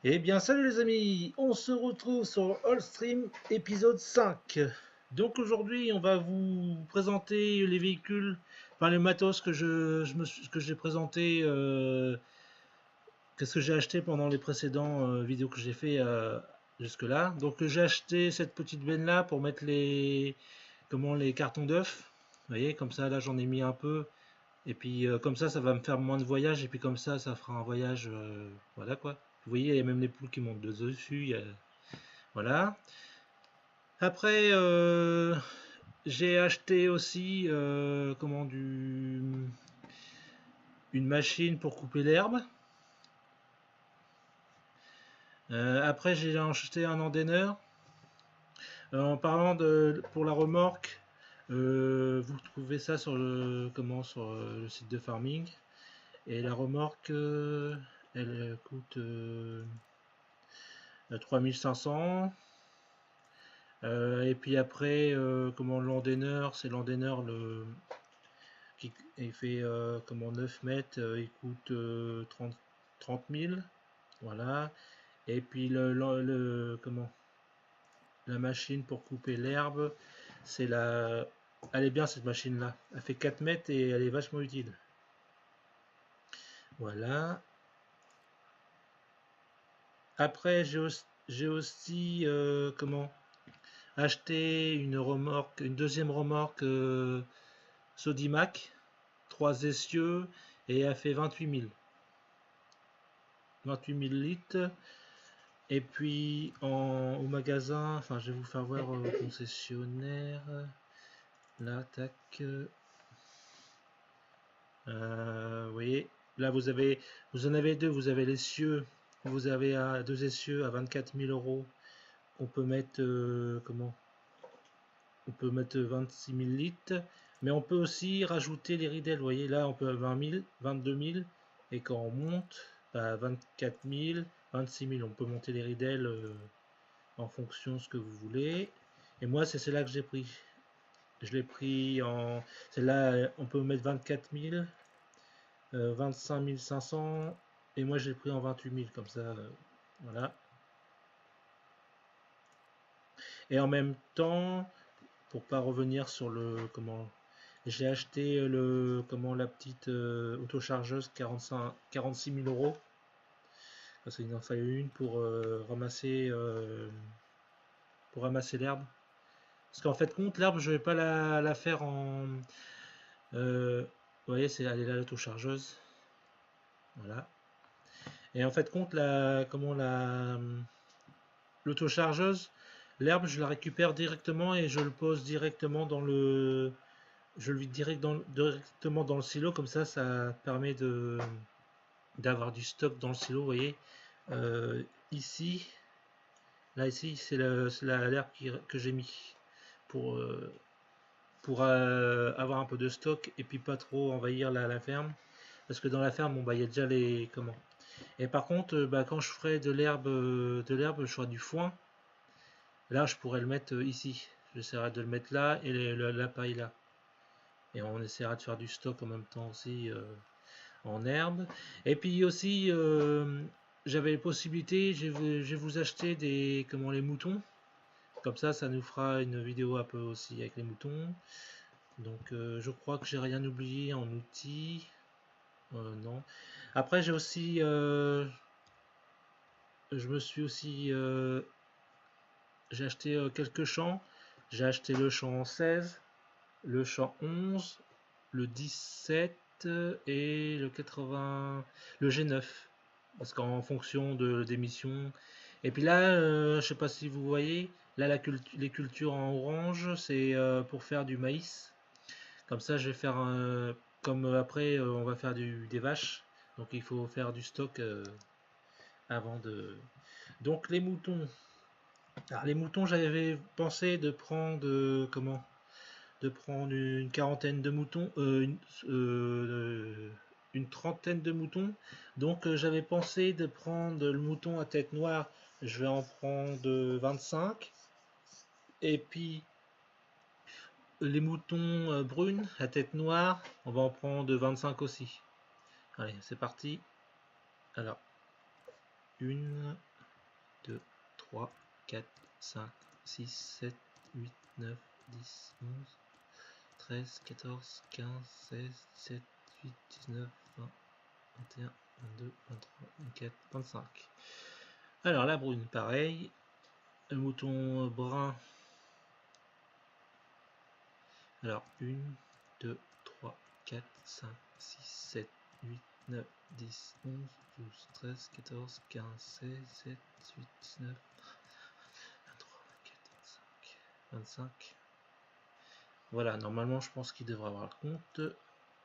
Eh bien, salut les amis, on se retrouve sur Allstream épisode 5. Donc aujourd'hui, on va vous présenter les véhicules, enfin les matos que j'ai présenté, qu'est-ce que j'ai acheté pendant les précédents vidéos que j'ai fait jusque-là. Donc j'ai acheté cette petite benne là pour mettre les cartons d'œufs. Vous voyez, comme ça là j'en ai mis un peu. Et puis comme ça va me faire moins de voyage. Et puis comme ça fera un voyage, voilà quoi. Vous voyez, il y a même les poules qui montent dessus. Voilà. Après, j'ai acheté aussi une machine pour couper l'herbe. Après, j'ai acheté un endaineur. En parlant de pour la remorque, vous trouvez ça sur le site de Farming. Et la remorque, elle coûte 3500. Et puis après, l'endaineur, c'est l'endaineur qui il fait 9 mètres, il coûte 30 000. Voilà. Et puis la machine pour couper l'herbe, c'est la. Elle est bien cette machine là. Elle fait 4 mètres et elle est vachement utile. Voilà. Après, j'ai aussi acheté une deuxième remorque Sodimac, 3 essieux, et elle fait 28 000 litres. Et puis au magasin, enfin je vais vous faire voir au concessionnaire. Là, tac. Vous voyez, là vous en avez deux, vous avez l'essieu, vous avez deux essieux à 24 000 euros. On peut mettre on peut mettre 26 000 litres, mais on peut aussi rajouter les ridelles. Vous voyez, là on peut 20 000, 22 000, et quand on monte, 24 000, 26 000, on peut monter les ridelles en fonction de ce que vous voulez. Et moi, c'est celle-là que j'ai pris. Je l'ai pris en. Celle-là, on peut mettre 24 000, 25 500, et moi, je l'ai pris en 28 000, comme ça. Voilà. Et en même temps, pour pas revenir sur j'ai acheté la petite autochargeuse 46 000 euros. Parce qu'il en fallait une pour ramasser l'herbe. Parce qu'en fait, compte, l'herbe, je vais pas la faire en. Vous voyez, elle est là l'autochargeuse. Voilà. Et en fait, compte, l'autochargeuse, l'herbe, je la récupère directement et je le pose directement dans le. Je le vide directement dans le silo, comme ça permet d'avoir du stock dans le silo, vous voyez. Ici, ici, c'est l'herbe que j'ai mis pour, euh, pour avoir un peu de stock et puis pas trop envahir la ferme. Parce que dans la ferme, bon, bah, il y a déjà les. Comment. Et par contre, quand je ferai de l'herbe, je ferai du foin. Là, je pourrais le mettre ici. J'essaierai de le mettre là et la paille là. Et on essaiera de faire du stock en même temps aussi en herbe. Et puis aussi, j'avais la possibilité, je vais vous acheter les moutons. Comme ça nous fera une vidéo un peu aussi avec les moutons. Donc, je crois que j'ai rien oublié en outils. Non. Après, je me suis aussi, j'ai acheté quelques champs. J'ai acheté le champ 16, le champ 11, le 17 et le 80, le G9. Parce qu'en fonction des missions. Et puis là, je sais pas si vous voyez, là les cultures en orange, c'est pour faire du maïs. Comme ça, je vais faire comme après, on va faire des vaches. Donc il faut faire du stock avant de. Donc les moutons. Alors, les moutons, j'avais pensé de prendre de prendre une quarantaine de moutons, une trentaine de moutons. Donc j'avais pensé de prendre le mouton à tête noire. Je vais en prendre 25. Et puis les moutons brunes à tête noire, on va en prendre 25 aussi. Allez, c'est parti. Alors, une, 2, 3, 4, 5, 6, 7, 8, 9, 10, 11, 13, 14, 15, 16, 17, 18, 19, 20, 21, 22, 23, 24, 25. Alors la brune, pareil. Le mouton brun. Alors 1, 2, 3, 4, 5, 6, 7, 8, 9, 10, 11, 12, 13, 14, 15, 16, 17, 18, 19, 23, 24, 25, 25. Voilà, normalement je pense qu'il devrait avoir le compte.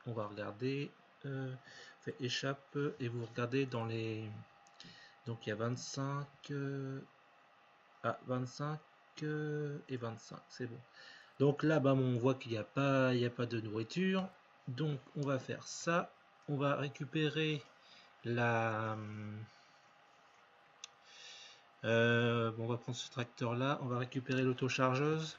On va regarder. Fait échappe et vous regardez dans les. Donc il y a 25. 25 et 25, c'est bon. Donc là-bas, on voit qu'il n'y a pas de nourriture. Donc on va faire ça. On va récupérer la. Bon, on va prendre ce tracteur là. On va récupérer l'autochargeuse.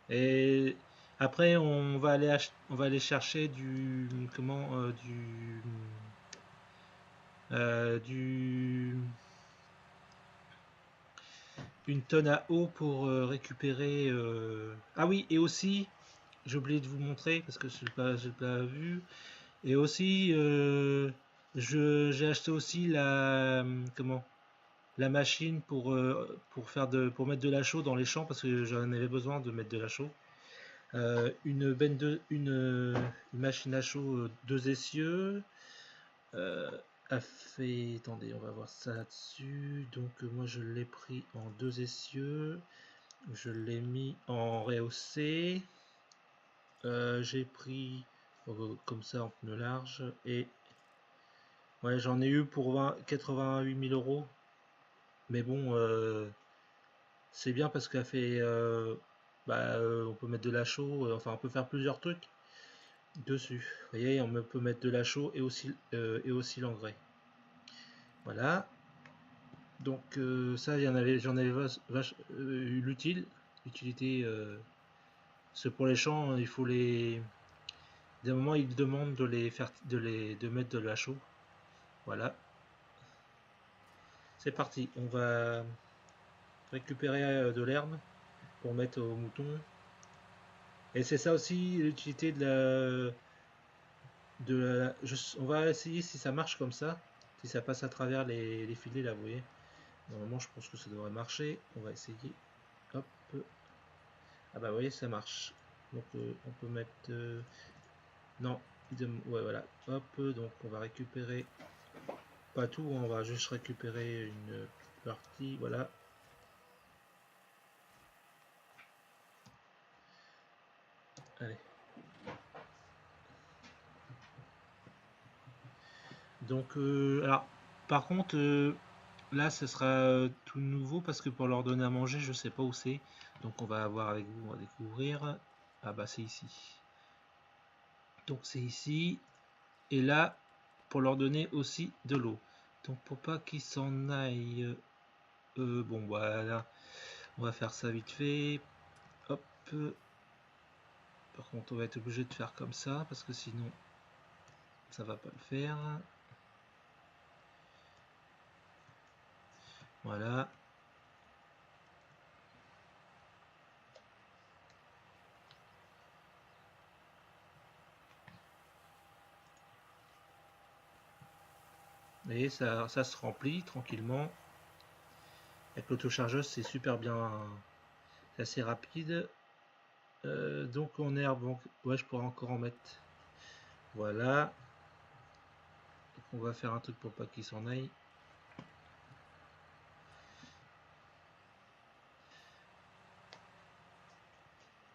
Et après, on va aller chercher du. Comment une tonne à eau pour récupérer. Ah oui, et aussi, j'ai oublié de vous montrer parce que je l'ai pas vu. Et aussi, j'ai acheté aussi la la machine pour mettre de la chaux dans les champs parce que j'en avais besoin de mettre de la chaux. Une machine à chaud 2 essieux. A fait, attendez, on va voir ça là-dessus. Donc moi je l'ai pris en 2 essieux. Je l'ai mis en rehaussé. J'ai pris comme ça en pneu large et ouais, j'en ai eu pour 88 000 euros. Mais bon, c'est bien parce qu'elle fait. On peut mettre de la chaux, enfin, on peut faire plusieurs trucs dessus. Vous voyez, on peut mettre de la chaux et aussi l'engrais. Voilà. Donc, ça, j'en avais eu l'utilité. Parce que pour les champs, il faut les. D'un moment, ils demandent de mettre de la chaux. Voilà. C'est parti. On va récupérer de l'herbe pour mettre aux moutons. Et c'est ça aussi l'utilité on va essayer si ça marche comme ça, si ça passe à travers les filets là, vous voyez. Normalement, je pense que ça devrait marcher. On va essayer. Hop. Ah bah, vous voyez, ça marche. Donc, on peut mettre. Non. Ouais, voilà. Hop. Donc, on va récupérer. Pas tout, on va juste récupérer une partie. Voilà. Allez. Donc, alors, par contre, là, ce sera tout nouveau parce que pour leur donner à manger, je sais pas où c'est. Donc, on va voir avec vous, on va découvrir. Ah bah, c'est ici. Donc, c'est ici. Et là, pour leur donner aussi de l'eau. Donc, pour pas qu'ils s'en aillent. Bon, voilà. On va faire ça vite fait. Hop. Par contre, on va être obligé de faire comme ça parce que sinon, ça va pas le faire. Voilà. Et ça se remplit tranquillement. Avec l'autochargeuse, c'est super bien. C'est assez rapide. Donc en herbe, donc, ouais, je pourrais encore en mettre. Voilà. Donc, on va faire un truc pour pas qu'il s'en aille.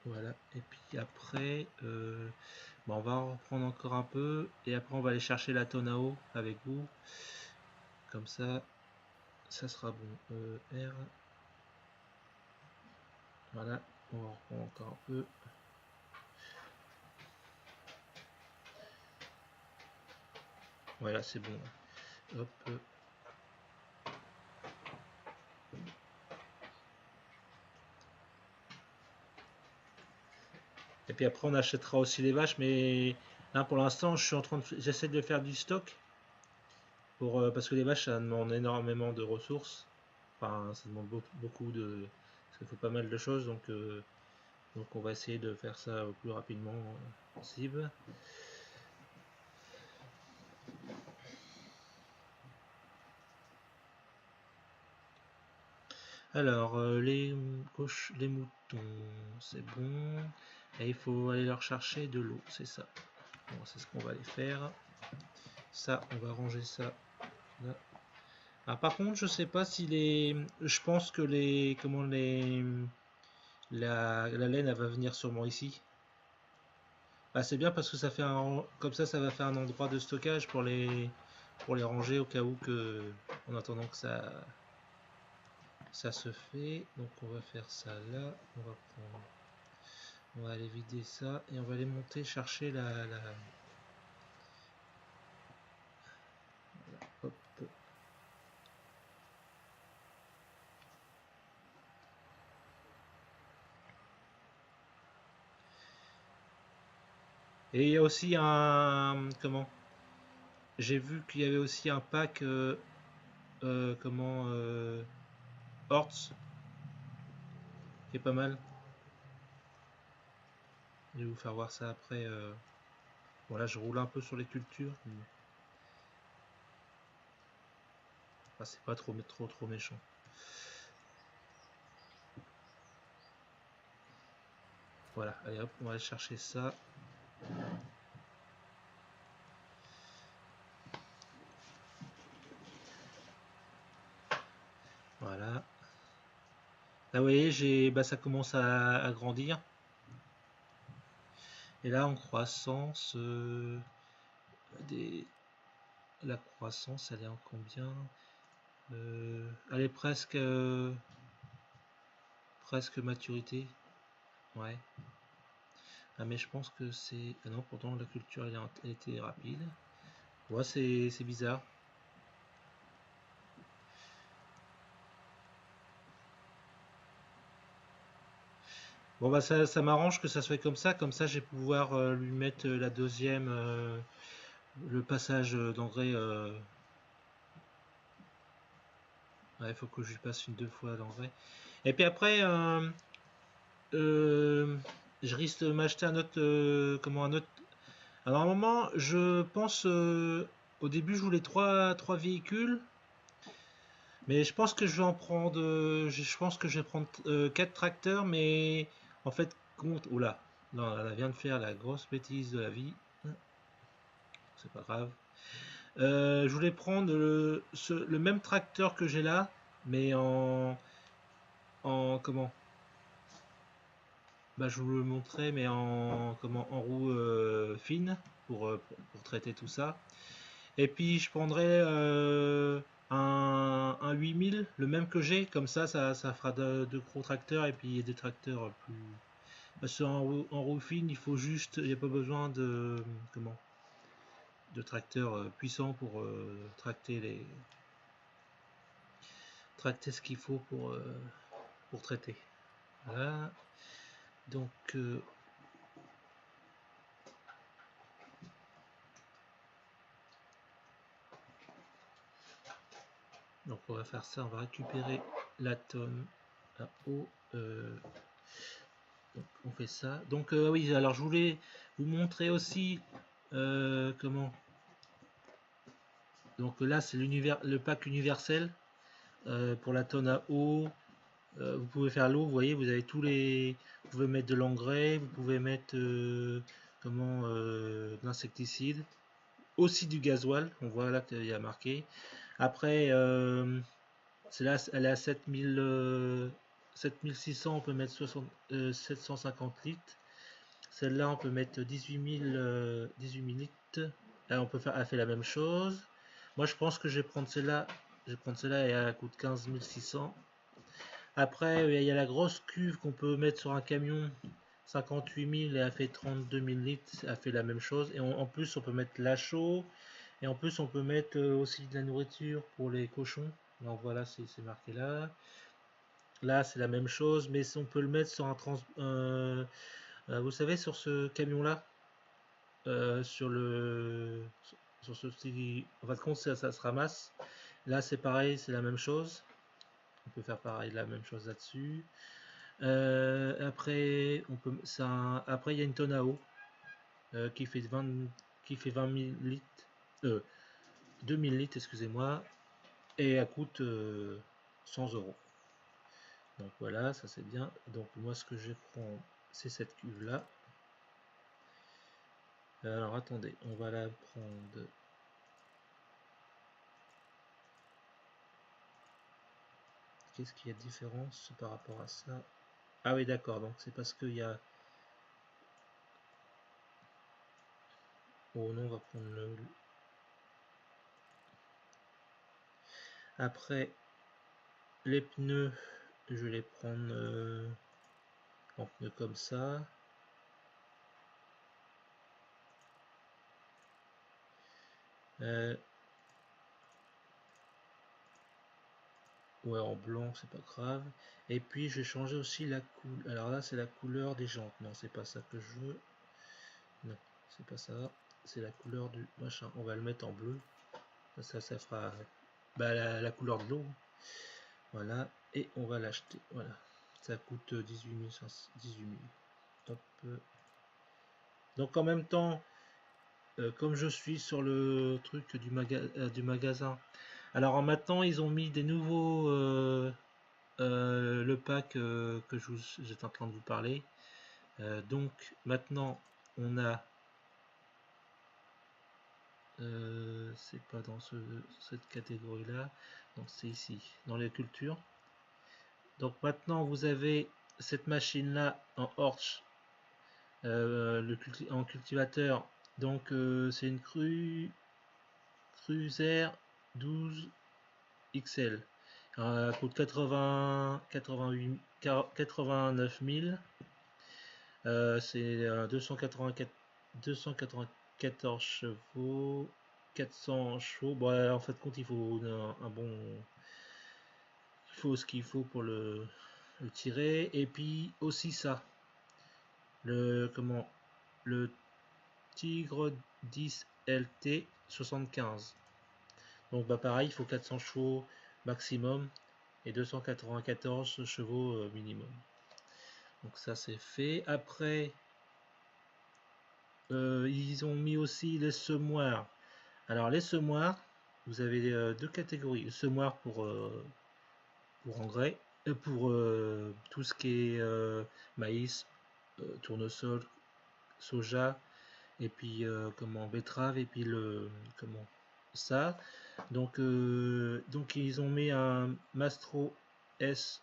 Voilà. Et puis après, on va en reprendre encore un peu. Et après, on va aller chercher la tonne à eau avec vous. Comme ça, ça sera bon. R. Voilà. On va en reprendre encore un peu. Voilà, c'est bon. Hop. Et puis après, on achètera aussi les vaches, mais là pour l'instant, j'essaie de faire du stock. parce que les vaches, ça demande énormément de ressources. Enfin, ça demande beaucoup de... Parce qu'il faut pas mal de choses, donc on va essayer de faire ça au plus rapidement possible. Alors, les moutons, c'est bon. Et il faut aller leur chercher de l'eau, c'est ça. Bon, c'est ce qu'on va aller faire. Ça, on va ranger ça là. Ah, par contre, je sais pas si les... Je pense que les... Comment les... La laine, elle va venir sûrement ici. Ah, c'est bien parce que ça fait un... Comme ça va faire un endroit de stockage pour les ranger au cas où que... En attendant que ça se fait. Donc on va faire ça là. On va aller vider ça et on va aller monter chercher la... Hop. Et il y a aussi un... Comment? J'ai vu qu'il y avait aussi un pack... comment... Horts, qui est pas mal. Je vais vous faire voir ça après. Bon là je roule un peu sur les cultures. Enfin, c'est pas trop méchant. Voilà, allez hop, on va aller chercher ça. Voilà. Là vous voyez, ça commence à grandir. Et là en croissance, la croissance elle est en combien? Elle est presque maturité. Ouais. Ah mais je pense que c'est... Ah non, pourtant la culture elle était rapide. Ouais, c'est bizarre. Bon bah ça m'arrange que ça soit comme ça je vais pouvoir lui mettre la deuxième, le passage d'engrais. Ouais, il faut que je lui passe deux fois d'engrais. Et puis après, euh, je risque de m'acheter un autre, un autre. Alors à un moment, je pense, au début je voulais trois véhicules, mais je pense que je vais en prendre, je pense que je vais prendre 4 tracteurs, mais en fait compte. Oula, non, elle vient de faire la grosse bêtise de la vie. C'est pas grave. Je voulais prendre le même tracteur que j'ai là, mais en comment? Bah, je vous le montrais, mais en roue fine pour traiter tout ça. Et puis je prendrais un 8000, le même que j'ai, comme ça fera de gros tracteurs et puis des tracteurs plus. Parce qu'en roue fine, il n'y a pas besoin de tracteurs puissants pour tracter ce qu'il faut pour traiter. Voilà. Donc, on va faire ça, on va récupérer la tonne à eau. Donc on fait ça. Donc oui, alors je voulais vous montrer aussi comment. Donc là c'est le pack universel pour la tonne à eau. Vous pouvez faire l'eau, vous voyez, vous avez vous pouvez mettre de l'engrais, vous pouvez mettre de l'insecticide, aussi du gasoil. On voit là qu'il y a marqué. Après, là, elle est à 7600, on peut mettre 750 litres. Celle-là, on peut mettre 18 000 litres. Là, elle fait la même chose. Moi, je pense que je vais prendre celle-là. Je vais prendre celle-là et elle coûte 15 600. Après, il y a la grosse cuve qu'on peut mettre sur un camion. 58 000 et elle fait 32 000 litres. Elle fait la même chose. Et en plus, on peut mettre la chaux. Et en plus, on peut mettre aussi de la nourriture pour les cochons. Donc voilà, c'est marqué là. Là, c'est la même chose, mais on peut le mettre sur vous savez, sur ce camion-là, sur le sur ceci, en fin de compte, ça se ramasse. Là, c'est pareil, c'est la même chose. On peut faire pareil, la même chose là-dessus. Après, après, il y a une tonne à eau qui fait 20 000 litres, 2000 litres, excusez-moi, et elle coûte 100 €. Donc voilà, ça c'est bien. Donc moi, ce que je prends, c'est cette cuve là. Alors attendez, on va la prendre. Qu'est-ce qu'il y a de différence par rapport à ça? Ah oui, d'accord, donc c'est parce qu'il y a... Oh non, on va prendre le... Après, les pneus, je vais les prendre en pneus comme ça. Ouais, en blanc, c'est pas grave. Et puis, je vais changer aussi la couleur. Alors là, c'est la couleur des jantes. Non, c'est pas ça que je veux. Non, c'est pas ça. C'est la couleur du machin. On va le mettre en bleu. Ça fera bah, la couleur de l'eau. Voilà. Et on va l'acheter. Voilà. Ça coûte 18 000. 18 000. Hop. Donc en même temps, comme je suis sur le truc du magasin, alors maintenant ils ont mis des nouveaux, le pack que j'étais en train de vous parler. Donc maintenant on a, c'est pas dans cette catégorie là, donc c'est ici dans les cultures. Donc maintenant vous avez cette machine là en Horch, en cultivateur. Donc c'est une Cruiser 12 XL. Elle coûte 89 000. C'est 294 chevaux, 400 chevaux. Bon, en fait, compte, il faut un bon. Il faut ce qu'il faut pour le tirer. Et puis aussi ça. Le Tigre 10 LT 75. Donc bah pareil, il faut 400 chevaux maximum et 294 chevaux minimum. Donc ça c'est fait. Après, ils ont mis aussi les semoirs. Alors les semoirs, vous avez deux catégories. Le semoir pour engrais, pour tout ce qui est maïs, tournesol, soja, et puis comment betterave, et puis comment ça. Donc ils ont mis un Mastro S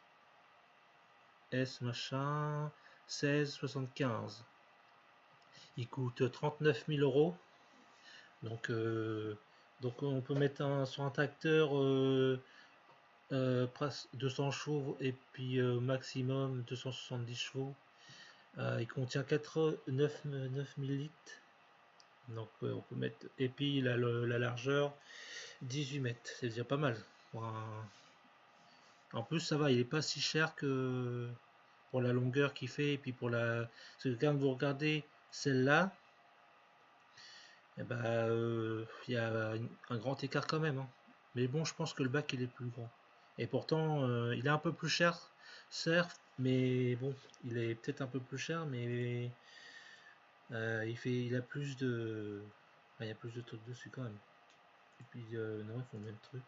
machin 1675. Il coûte 39 000 €. Donc, on peut mettre sur un tracteur presque 200 chevaux et puis maximum 270 chevaux. Il contient 9 000 litres. Donc on peut mettre. Et puis la largeur 18 mètres. C'est déjà pas mal. En plus ça va, il est pas si cher que pour la longueur qu'il fait et puis pour la. Parce que quand vous regardez celle-là, eh ben, il y a un grand écart quand même, hein. Mais bon, je pense que le bac il est plus grand. Et pourtant, il est un peu plus cher, certes, mais bon, il est peut-être un peu plus cher, mais il a plus de, enfin, il y a plus de trucs dessus quand même. Et puis non, il faut le même truc.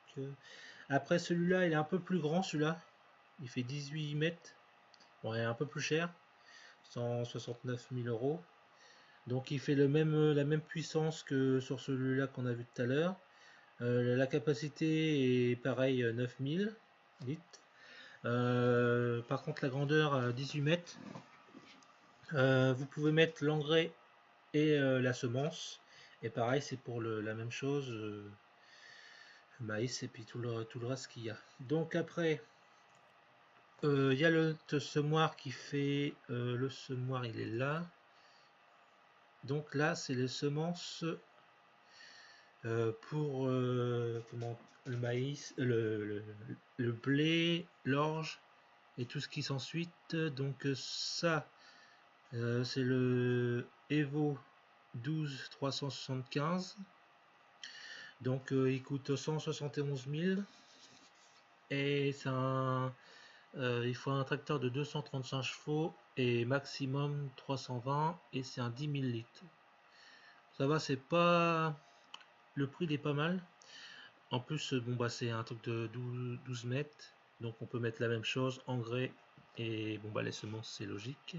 Après celui-là, il est un peu plus grand, celui-là. Il fait 18 mètres. Bon, il est un peu plus cher, 169 000 €. Donc il fait la même puissance que sur celui-là qu'on a vu tout à l'heure. La capacité est pareil, 9000 litres. Par contre la grandeur 18 mètres. Vous pouvez mettre l'engrais et la semence. Et pareil c'est pour la même chose. Maïs et puis tout le reste qu'il y a. Donc après il y a le semoir qui fait le semoir il est là. Donc là c'est les semences pour le maïs, le blé, l'orge et tout ce qui s'ensuit. Donc ça, c'est le Evo 12 375. Donc il coûte 171 000 et c'est il faut un tracteur de 235 chevaux et maximum 320 et c'est un 10 000 litres. Ça va, c'est pas... Le prix il est pas mal. En plus, bon bah c'est un truc de 12 mètres, donc on peut mettre la même chose, engrais et bon bah les semences c'est logique.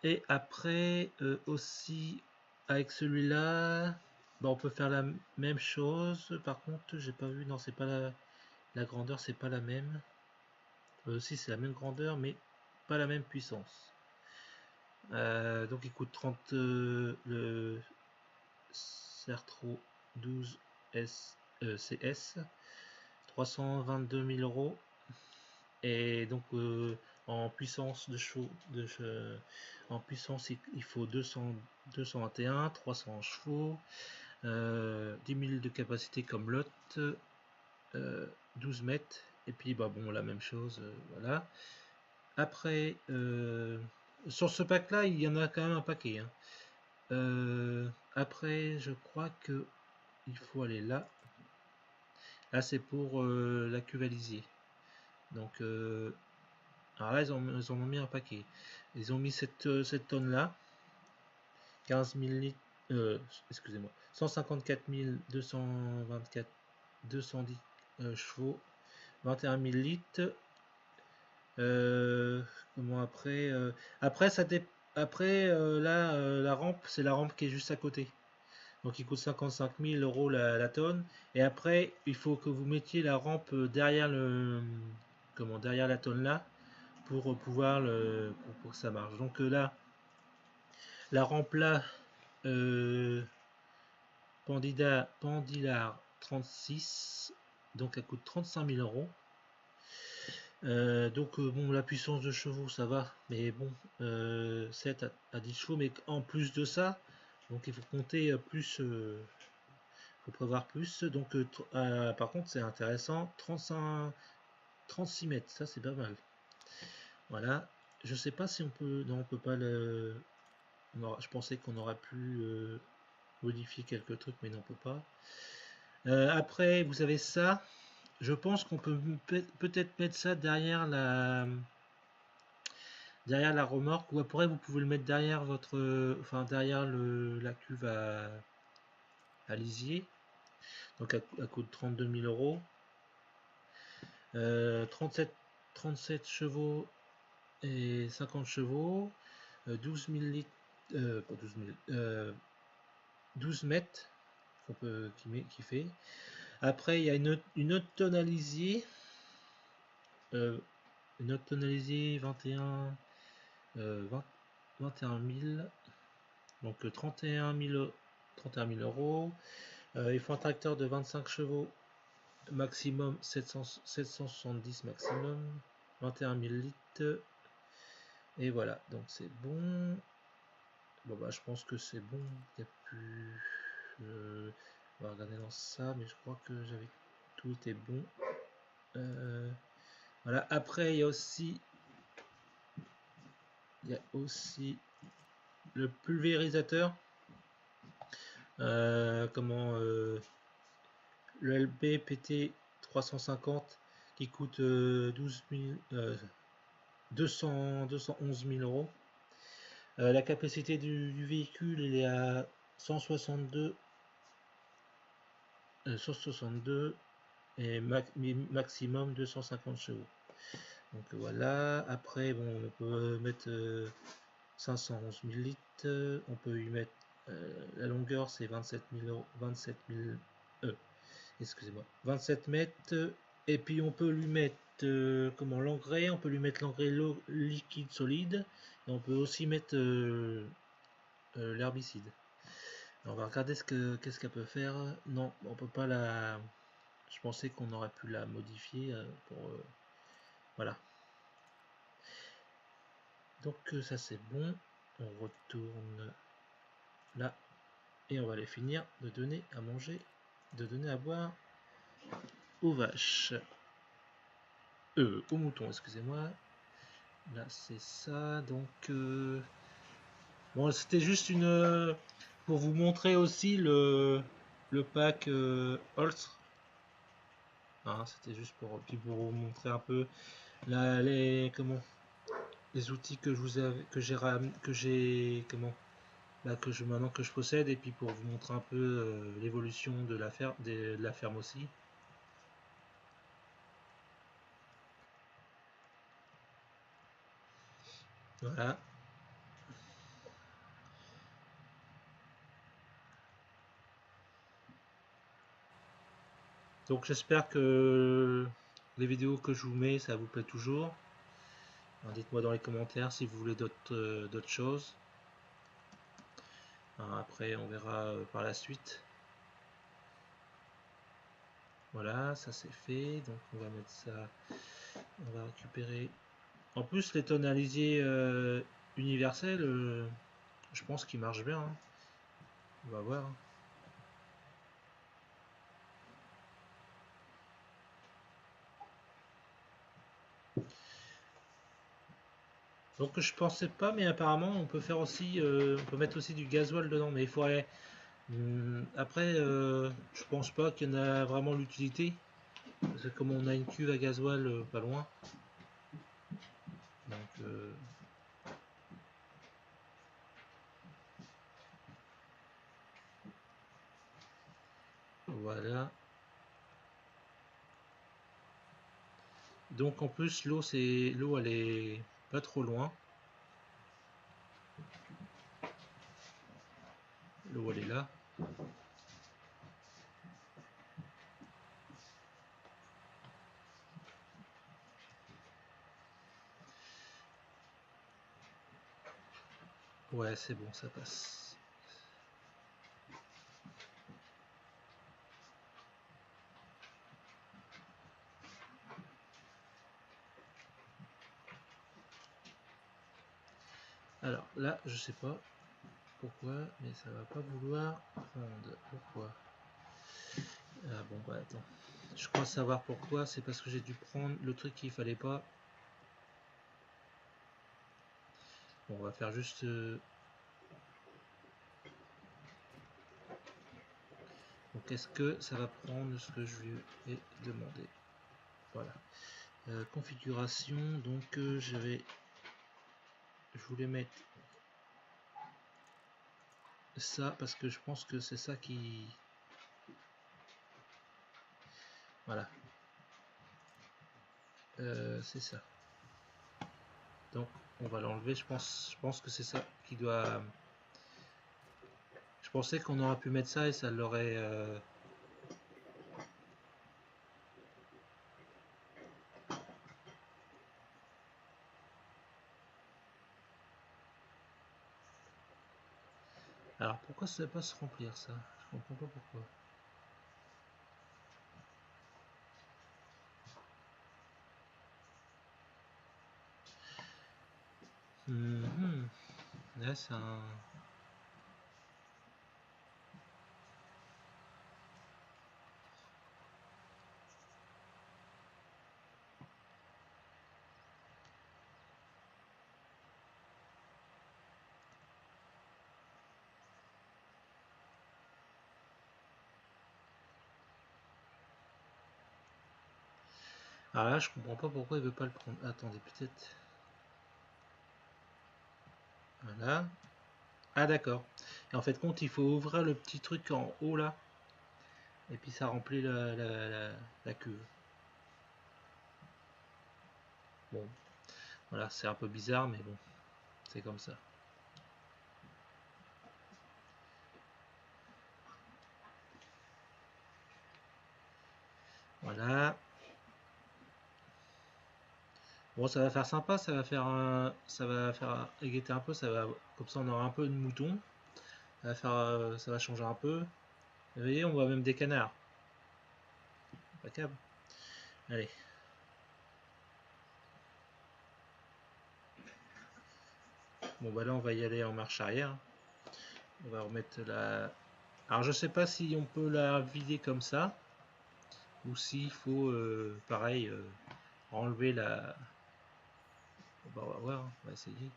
Et après aussi avec celui-là, bah, on peut faire la même chose. Par contre, j'ai pas vu, non c'est pas la grandeur, c'est pas la même. Si c'est la même grandeur, mais pas la même puissance. Donc il coûte 30 le Sertro 12 CS 322 000 euros et donc en puissance de chevaux en puissance il faut 221 300 chevaux 10 000 de capacité comme l'autre 12 mètres et puis bah bon la même chose voilà. Après sur ce pack là il y en a quand même un paquet hein. Après je crois que il faut aller là. Là c'est pour la cuve à lisier. Donc alors là ils en ont mis un paquet. Ils ont mis cette tonne là. 15 000 litres. Excusez-moi. 154 224 210 chevaux. 21 000 litres. Comment après après ça après là la rampe c'est la rampe qui est juste à côté. Donc il coûte 55 000 euros la tonne. Et après, il faut que vous mettiez la rampe derrière derrière la tonne là pour pouvoir pour que ça marche. Donc là, la rampe là, Pandillard 36, donc elle coûte 35 000 euros. Donc bon, la puissance de chevaux ça va, mais bon, 7 à 10 chevaux, mais en plus de ça, donc il faut compter plus. Faut prévoir plus. Donc, par contre, c'est intéressant. 36 mètres, ça c'est pas mal. Voilà. Je sais pas si on peut. Non, on peut pas le. Je pensais qu'on aurait pu modifier quelques trucs, mais non, on peut pas. Après, vous avez ça. Je pense qu'on peut peut-être mettre ça derrière la remorque. Ou après, vous pouvez le mettre derrière enfin derrière la cuve à lisier. Donc, à coût de 32 000 euros. 37 chevaux et 50 chevaux, 12 000 litres, pas 12 000, 12 mètres qui fait. Après, il y a une autre tonne à lisier, une autre tonne à lisier 21 000, donc 31 000 euros. Il faut un tracteur de 25 chevaux maximum 770 maximum 21 000 litres et voilà donc c'est bon. Bon bah je pense que c'est bon, il n'y a plus on va regarder dans ça mais je crois que j'avais tout était bon. Voilà, après il y a aussi le pulvérisateur le LBPT 350 qui coûte 211 000 euros. La capacité du véhicule il est à 162 et maximum 250 chevaux. Donc voilà, après bon, on peut mettre 511 000 litres, on peut y mettre la longueur c'est 27 mètres, et puis on peut lui mettre l'engrais, on peut lui mettre l'engrais liquide solide, et on peut aussi mettre l'herbicide. On va regarder qu'est-ce qu'elle peut faire. Non, on peut pas la. Je pensais qu'on aurait pu la modifier pour voilà. Donc ça c'est bon. On retourne là et on va les finir de donner à manger, de donner à boire aux vaches, aux moutons. Excusez-moi. Là c'est ça. Donc bon, c'était juste pour vous montrer aussi le pack Holst. Hein, c'était juste pour, puis pour vous montrer un peu là, les outils que je vous ai, que j'ai là, maintenant que je possède, et puis pour vous montrer un peu l'évolution de de la ferme aussi. Voilà. Donc j'espère que les vidéos que je vous mets, ça vous plaît toujours. Dites-moi dans les commentaires si vous voulez d'autres choses. Alors après, on verra par la suite. Voilà, ça c'est fait. Donc on va mettre ça. On va récupérer. En plus, les tonalisiers universels, je pense qu'ils marchent bien. Hein. On va voir. Hein. Donc je pensais pas, mais apparemment on peut faire aussi, on peut mettre aussi du gasoil dedans, mais il faudrait. Après, je pense pas qu'il y en a vraiment l'utilité, parce que comme on a une cuve à gasoil pas loin, donc voilà. Donc en plus l'eau elle est pas trop loin, l'eau elle est là. Ouais, c'est bon, ça passe. Alors là, je sais pas pourquoi, mais ça va pas vouloir prendre. Pourquoi? Ah bon, bah attends. Je crois savoir pourquoi, c'est parce que j'ai dû prendre le truc qu'il fallait pas. Bon, on va faire juste. Donc, est-ce que ça va prendre ce que je lui ai demandé? Voilà. Configuration, donc je voulais mettre ça parce que je pense que c'est ça qui. Voilà. C'est ça. Donc, on va l'enlever. Je pense que c'est ça qui doit. Je pensais qu'on aurait pu mettre ça et ça l'aurait. Alors, pourquoi ça ne va pas se remplir ça? Je comprends pas pourquoi. Là, c'est un. Alors là, je comprends pas pourquoi il veut pas le prendre. Attendez, peut-être. Voilà. Ah, d'accord. Et en fait, compte, il faut ouvrir le petit truc en haut là. Et puis ça remplit la cuve. Bon, voilà, c'est un peu bizarre, mais bon, c'est comme ça. Voilà. Bon, ça va faire sympa, ça va faire égayer un peu, ça va, comme ça on aura un peu de mouton. Ça va faire, ça va changer un peu. Vous voyez, on voit même des canards. Impeccable. Allez. Bon, bah là, on va y aller en marche arrière. On va remettre la. Alors, je sais pas si on peut la vider comme ça, ou s'il faut, pareil, enlever la. Bah, on va voir, hein, on va essayer.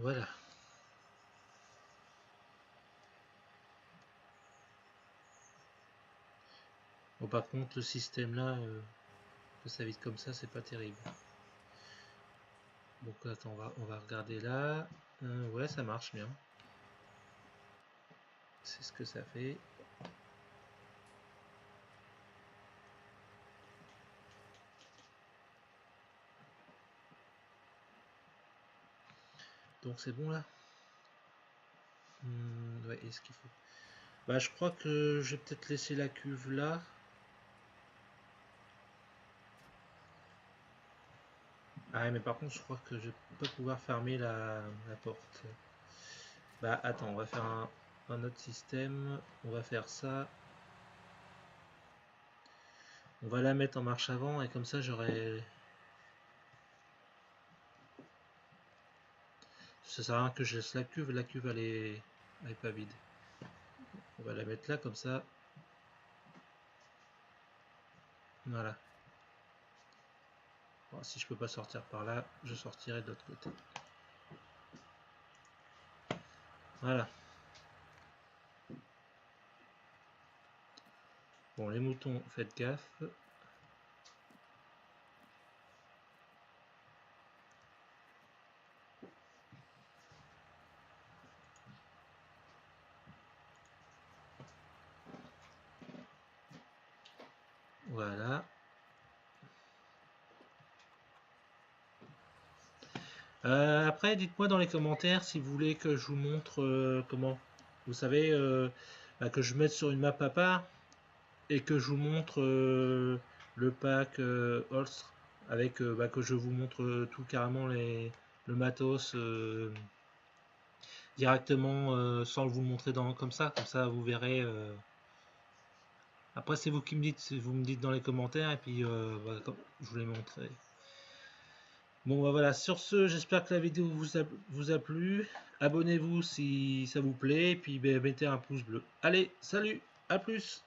Voilà. Bon, par contre, le système là, que ça vide comme ça, c'est pas terrible. Donc attends, on va regarder là. Ouais, ça marche bien. C'est ce que ça fait. Donc c'est bon là. Ouais, est-ce qu'il faut... Bah je crois que je vais peut-être laisser la cuve là. Ah mais par contre je crois que je vais pas pouvoir fermer la porte. Bah attends, on va faire un autre système. On va faire ça. On va la mettre en marche avant et comme ça j'aurai... Ça sert à rien que je laisse la cuve elle est pas vide. On va la mettre là comme ça. Voilà. Bon, si je peux pas sortir par là, je sortirai de l'autre côté. Voilà. Bon, les moutons, faites gaffe. Voilà. Après, dites-moi dans les commentaires si vous voulez que je vous montre comment. Vous savez, bah, que je mette sur une map à part et que je vous montre le pack Holstre avec bah, que je vous montre tout carrément le matos directement sans vous le montrer comme ça vous verrez. Après c'est vous qui me dites, vous me dites dans les commentaires et puis bah, je vous les montrerai. Bon bah voilà, sur ce, j'espère que la vidéo vous a plu. Abonnez-vous si ça vous plaît, et puis bah, mettez un pouce bleu. Allez, salut, à plus!